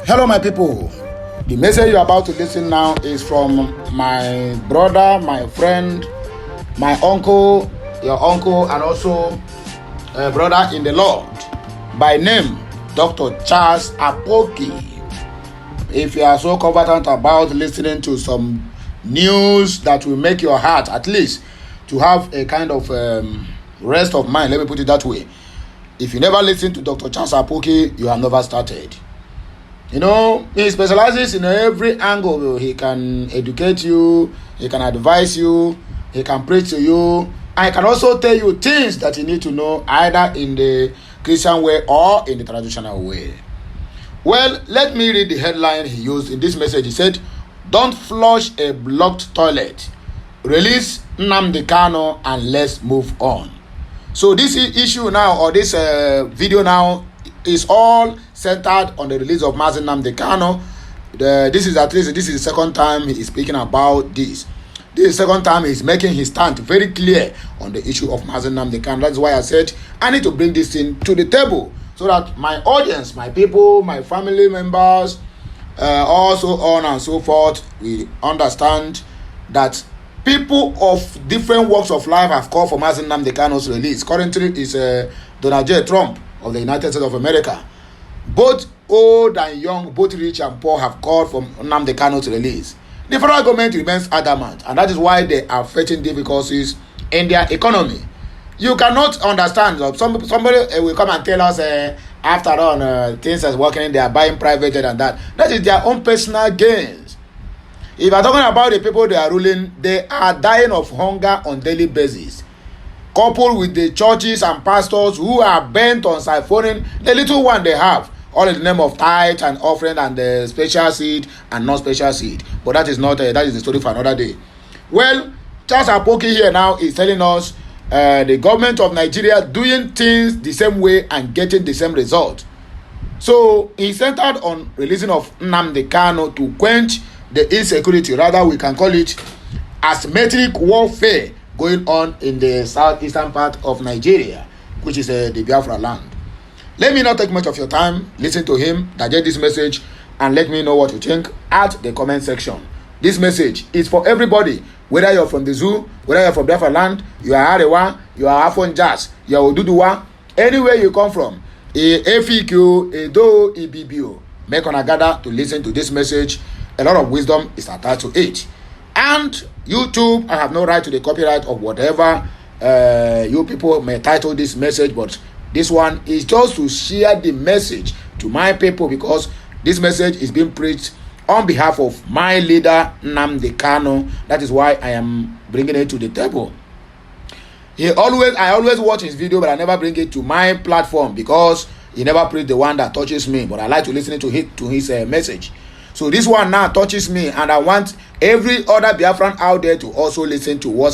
Hello, my people. The message you're about to listen now is from my brother, my friend, my uncle, your uncle, and also a brother in the Lord, by name Dr. Charles Aoki. If you are so competent about listening to some news that will make your heart, at least, to have a kind of rest of mind, let me put it that way. If you never listen to Dr. Charles Aoki, you have never started. You know, he specializes in every angle. He can educate you, he can advise you, he can preach to you, and he can also tell you things that you need to know either in the Christian way or in the traditional way. Well, let me read the headline he used in this message. He said, "Don't flush a blocked toilet. Release Nnamdi Kanu and let's move on." So this issue now, or this video now, is all centered on the release of Nnamdi Kanu. This is the second time he is speaking about this. This is the second time he's making his stand very clear on the issue of Nnamdi Kanu. That's why I said I need to bring this thing to the table so that my audience, my people, my family members, also on and so forth, we understand that people of different walks of life have called for Nnamdi Kanu's release. Currently, it's Donald J. Trump of the United States of America. Both old and young, both rich and poor, have called for Nnamdi Kanu's release. The federal government remains adamant, and that is why they are facing difficulties in their economy. You cannot understand. Somebody will come and tell us, after all, things are working, they are buying private jet and that. That is their own personal gains. If you are talking about the people they are ruling, they are dying of hunger on daily basis. Coupled with the churches and pastors who are bent on siphoning the little one they have, all in the name of tithe and offering and the special seed and non-special seed. But that is not that is the story for another day. Well, Charles Aoki here now is telling us the government of Nigeria doing things the same way and getting the same result. So he centered on releasing of Nnamdi Kanu to quench the insecurity. Rather, we can call it asymmetric warfare going on in the southeastern part of Nigeria, which is the Biafra land. Let me not take much of your time. Listen to him, digest this message, and let me know what you think at the comment section. This message is for everybody, whether you're from the zoo, whether you're from Biafra land, you are Arewa, you are Afon Jazz, you are Oduduwa, anywhere you come from, Efiko, Edo, Ibibio, make on a gather to listen to this message. A lot of wisdom is attached to it. And YouTube, I have no right to the copyright of whatever you people may title this message, but this one is just to share the message to my people, because this message is being preached on behalf of my leader Nnamdi Kanu. That is why I am bringing it to the table. I always watch his video, but I never bring it to my platform because he never preached the one that touches me. But I like to listen to his message. So this one now touches me, and I want every other Biafran out there to also listen to what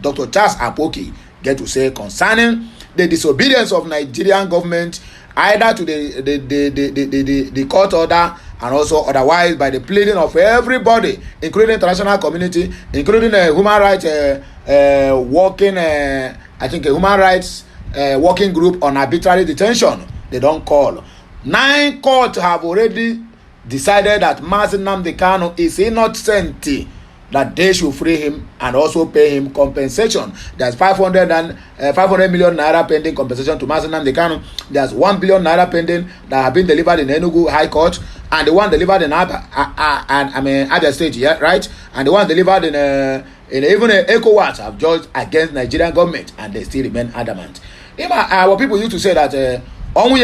Dr. Charles Aoki get to say concerning the disobedience of Nigerian government, either to the court order and also otherwise by the pleading of everybody, including international community, including a human rights working group on arbitrary detention. They don't call. 9 courts have already decided that Nnamdi Kanu is innocent, that they should free him and also pay him compensation. There's 500 million naira pending compensation to Nnamdi Kanu. There's 1 billion naira pending that have been delivered in Enugu High Court, and the one delivered in Abia State, yeah, right? And the one delivered in even ECOWAS have judged against Nigerian government, and they still remain adamant. Our people used to say that and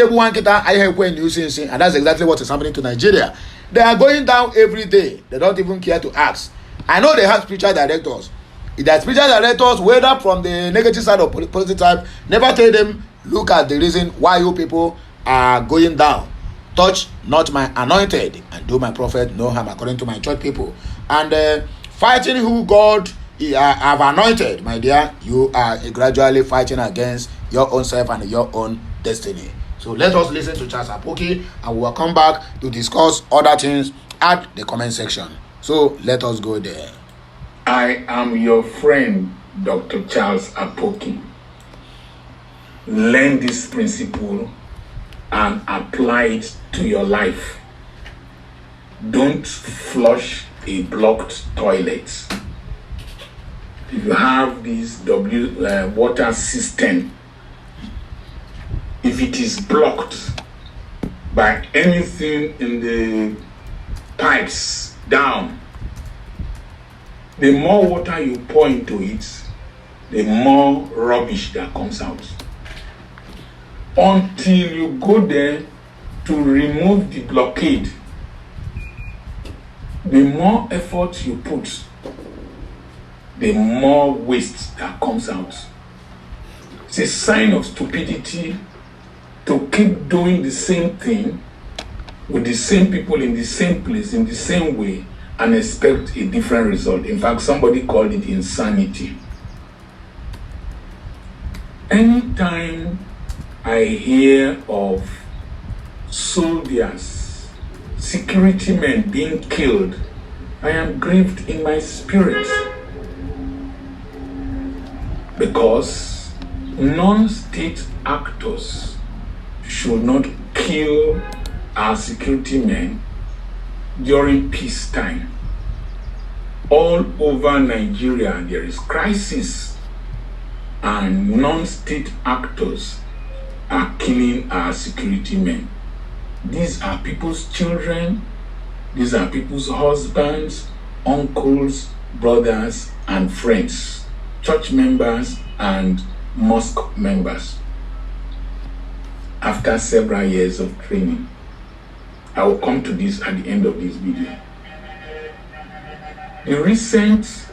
that's exactly what is happening to Nigeria. They are going down every day. They don't even care to ask. I know they have spiritual directors. The spiritual directors, whether from the negative side or positive side, never tell them, look at the reason why you people are going down. Touch not my anointed, and do my prophet no harm, according to my church people. And fighting who God have anointed, my dear, you are gradually fighting against your own self and your own destiny. So let us listen to Charles Aoki, and we will come back to discuss other things at the comment section. So let us go there. I am your friend, Dr. Charles Aoki. Learn this principle and apply it to your life. don't flush a blocked toilet. If you have this water system, if it is blocked by anything in the pipes down, the more water you pour into it, the more rubbish that comes out. Until you go there to remove the blockade, the more effort you put, the more waste that comes out. It's a sign of stupidity to keep doing the same thing with the same people in the same place, in the same way, and expect a different result. In fact, somebody called it insanity. Anytime I hear of soldiers, security men being killed, I am grieved in my spirit, because non-state actors should not kill our security men during peacetime. All over Nigeria there is crisis, and non-state actors are killing our security men. These are people's children, these are people's husbands, uncles, brothers, and friends, church members and mosque members. After several years of training, I will come to this at the end of this video. The recent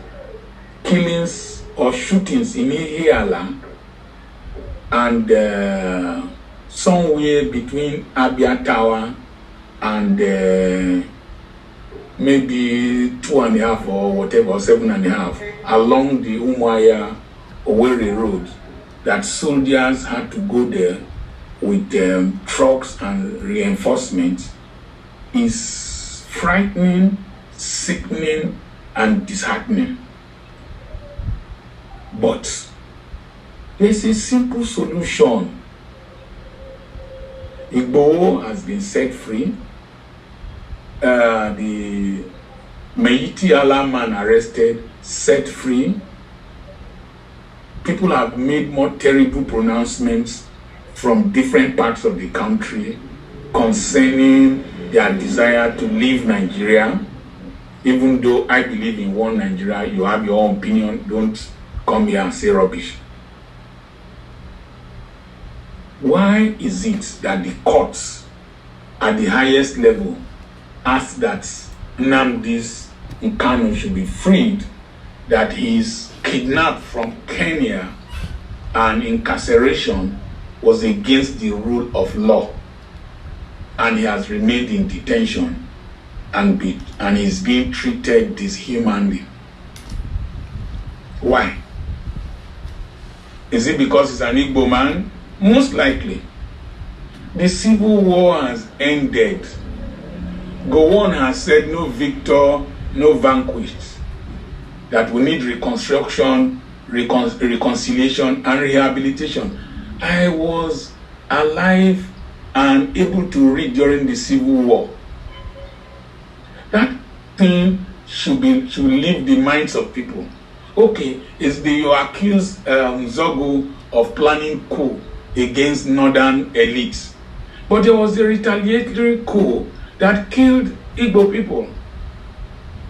killings or shootings in Ihiala and somewhere between Abia Tower and maybe 2.5 or whatever, or 7.5, along the Umuahia Owerri road, that soldiers had to go there with trucks and reinforcements, is frightening, sickening, and disheartening. But there's a simple solution. Igboho has been set free. The Meiti Allah man arrested, set free. People have made more terrible pronouncements from different parts of the country concerning their desire to leave Nigeria. Even though I believe in one Nigeria, you have your own opinion. Don't come here and say rubbish. Why is it that the courts at the highest level ask that Nnamdi Kanu should be freed, that he is kidnapped from Kenya and incarceration was against the rule of law, and he has remained in detention and is being treated dishumanly? Why? Is it because he's an Igbo man? Most likely. The civil war has ended. Gowon has said no victor, no vanquished. That we need reconstruction, reconciliation, and rehabilitation. I was alive and able to read during the civil war. That thing should leave the minds of people. Okay, you accuse Zogo of planning coup against northern elites, but there was a retaliatory coup that killed Igbo people,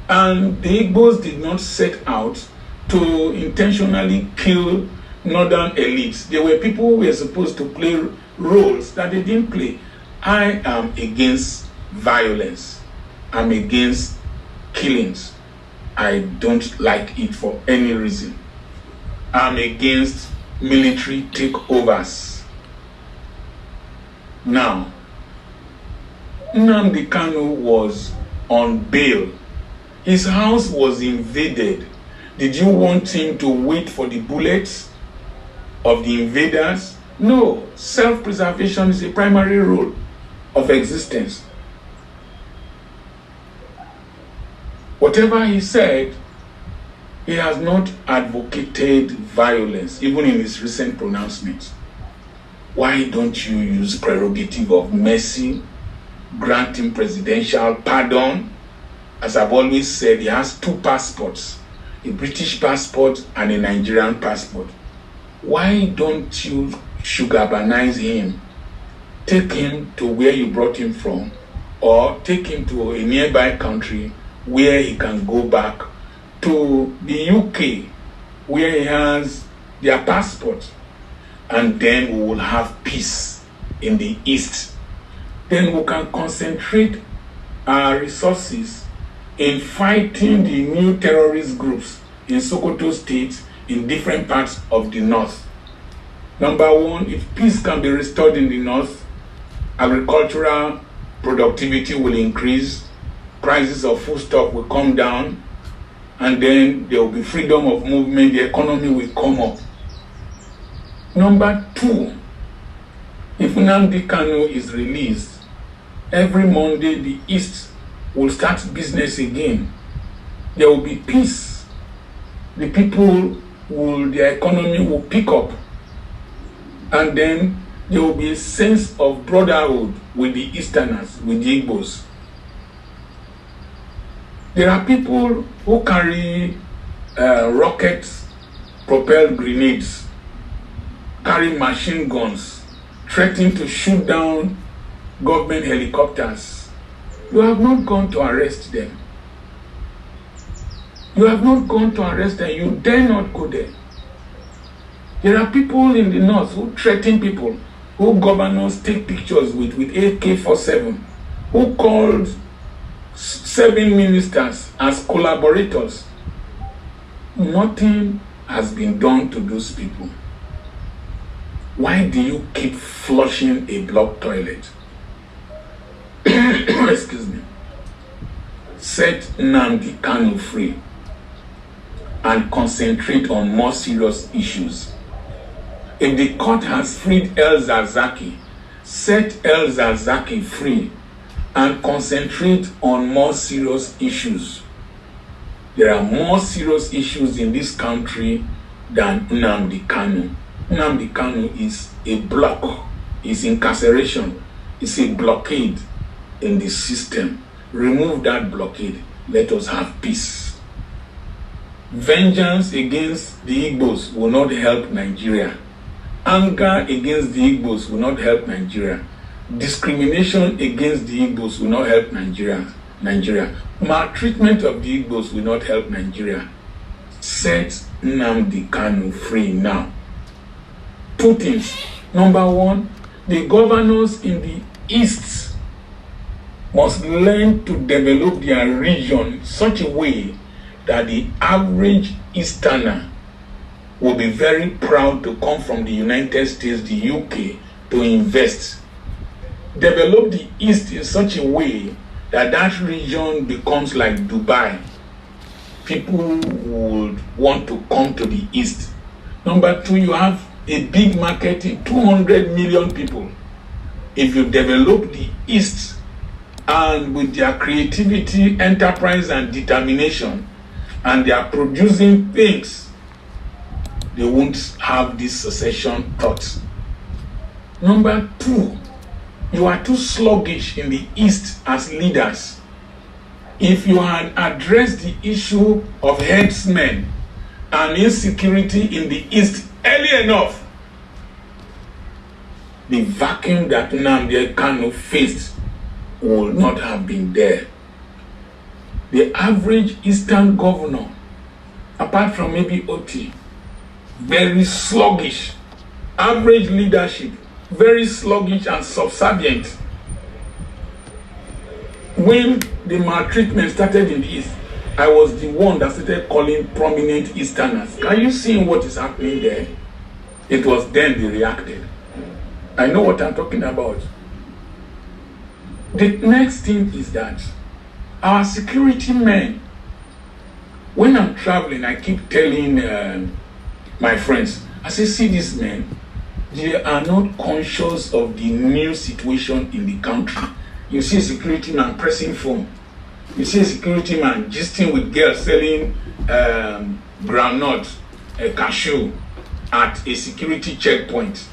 and the Igbos did not set out to intentionally kill northern elites. There were people who were supposed to play roles that they didn't play. I am against violence. I'm against killings. I don't like it for any reason. I'm against military takeovers. Now, Nnamdi Kanu was on bail. His house was invaded. Did you want him to wait for the bullets of the invaders? No. Self-preservation is a primary rule of existence. Whatever he said, he has not advocated violence, even in his recent pronouncements. Why don't you use prerogative of mercy, grant him presidential pardon. As I've always said, he has two passports, a British passport and a Nigerian passport. Why don't you sugar-banize him? Take him to where you brought him from, or take him to a nearby country where he can go back to the UK, where he has their passport, and then we will have peace in the East. Then we can concentrate our resources in fighting the new terrorist groups in Sokoto State, in different parts of the North. Number one, if peace can be restored in the North, agricultural productivity will increase, prices of foodstuff will come down, and then there will be freedom of movement, the economy will come up. Number two, if Nnamdi Kanu is released, every Monday the East will start business again. There will be peace. The people their economy will pick up. And then there will be a sense of brotherhood with the Easterners, with the Igbos. There are people who carry rocket-propelled grenades, carry machine guns, threatening to shoot down government helicopters. You have not gone to arrest them. You have not gone to arrest them. You dare not go there. There are people in the North who threaten people, who governors take pictures with AK-47, who called 7 ministers as collaborators. Nothing has been done to those people. Why do you keep flushing a blocked toilet? Excuse me. Set Nnamdi Kanu free and concentrate on more serious issues. If the court has freed El Zarzaki, set El Zarzaki free and concentrate on more serious issues. There are more serious issues in this country than Nnamdi Kanu. Nnamdi Kanu is a block, is incarceration, is a blockade in the system. Remove that blockade. Let us have peace. Vengeance against the Igbos will not help Nigeria. Anger against the Igbos will not help Nigeria. Discrimination against the Igbos will not help Nigeria. Maltreatment of the Igbos will not help Nigeria. Set Nnamdi Kanu free now. Two things. Number one, the governors in the East must learn to develop their region in such a way that the average Easterner will be very proud to come from the United States, the UK, to invest. Develop the East in such a way that that region becomes like Dubai. People would want to come to the East. Number two, you have a big market in 200 million people. If you develop the East, and with their creativity, enterprise, and determination, and they are producing things, they won't have this secession thought. Number two, you are too sluggish in the East as leaders. If you had addressed the issue of herdsmen and insecurity in the East early enough, the vacuum that Nnamdi Kanu faced will not have been there. The average Eastern governor, apart from maybe Oti, very sluggish. Average leadership, very sluggish and subservient. When the maltreatment started in the East, I was the one that started calling prominent Easterners. Can you see what is happening there? It was then they reacted. I know what I'm talking about. The next thing is that our security men, when I'm traveling, I keep telling my friends, I say, see these men, they are not conscious of the new situation in the country. You see a security man pressing phone. You see a security man gisting with girls selling groundnut, cashew at a security checkpoint.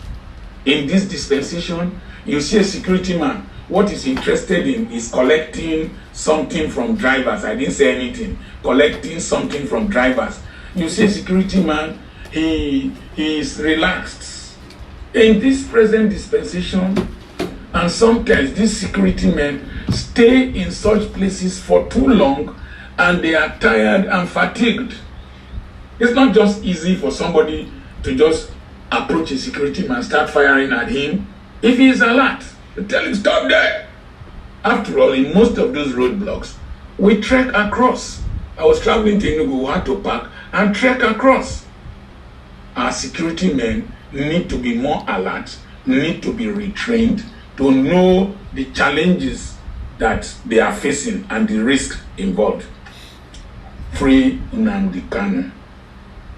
In this dispensation, you see a security man what he's interested in is collecting something from drivers. I didn't say anything. Collecting something from drivers. You say security man, he is relaxed. In this present dispensation, and sometimes these security men stay in such places for too long and they are tired and fatigued. It's not just easy for somebody to just approach a security man, start firing at him. If he is alert, you tell him, stop there. After all, in most of those roadblocks, we trek across. I was traveling to Enugu, we had to park and trek across. Our security men need to be more alert, need to be retrained to know the challenges that they are facing and the risk involved. Free Nnamdi Kanu.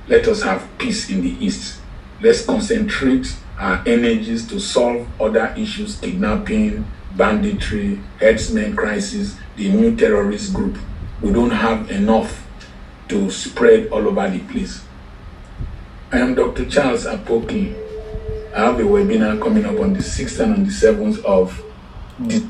Let us have peace in the East. Let's concentrate our energies to solve other issues, kidnapping, banditry, herdsmen crisis, the new terrorist group. We don't have enough to spread all over the place. I am Dr. Charles Aoki. I have a webinar coming up on the 6th and on the 7th of the...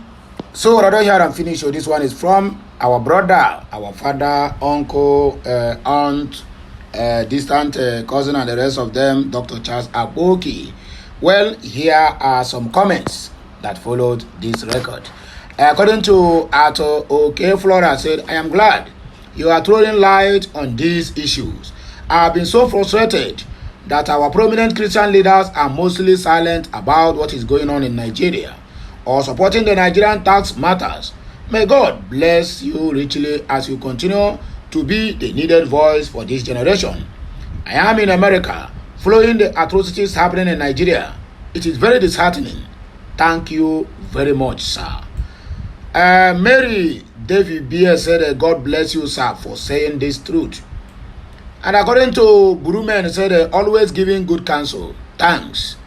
So I don't hear and finish. So this one is from our brother, our father, uncle, aunt, distant cousin, and the rest of them, Dr. Charles Aoki. Well, here are some comments that followed this record. According to Aoki Flora said, I am glad you are throwing light on these issues. I have been so frustrated that our prominent Christian leaders are mostly silent about what is going on in Nigeria or supporting the Nigerian tax matters. May God bless you richly as you continue to be the needed voice for this generation. I am in America following the atrocities happening in Nigeria. It is very disheartening. Thank you very much, sir. Mary David B. said, God bless you, sir, for saying this truth. And according to Guru Man, said, always giving good counsel. Thanks.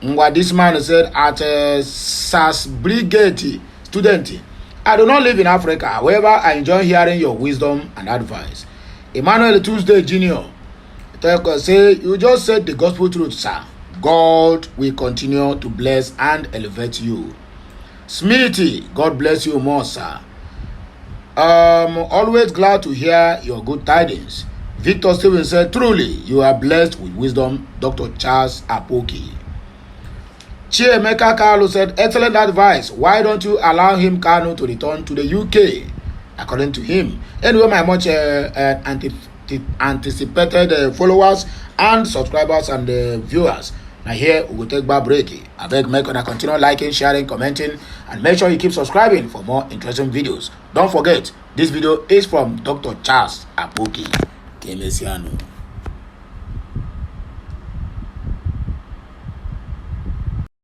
What this man said at SAS Brigade student, I do not live in Africa. However, I enjoy hearing your wisdom and advice. Emmanuel Tuesday Jr. say, you just said the gospel truth, sir. God will continue to bless and elevate you. Smithy, God bless you more, sir. Always glad to hear your good tidings. Victor Stevens said, truly, you are blessed with wisdom, Dr. Charles Aoki. Chiemeka Kalu said, excellent advice. Why don't you allow him, Kanu, to return to the UK? According to him. Anyway, my much anticipated followers and subscribers and viewers. Now here, we will take back break. I beg make sure continue liking, sharing, commenting, and make sure you keep subscribing for more interesting videos. Don't forget, this video is from Dr. Charles Aoki. Keynesiano.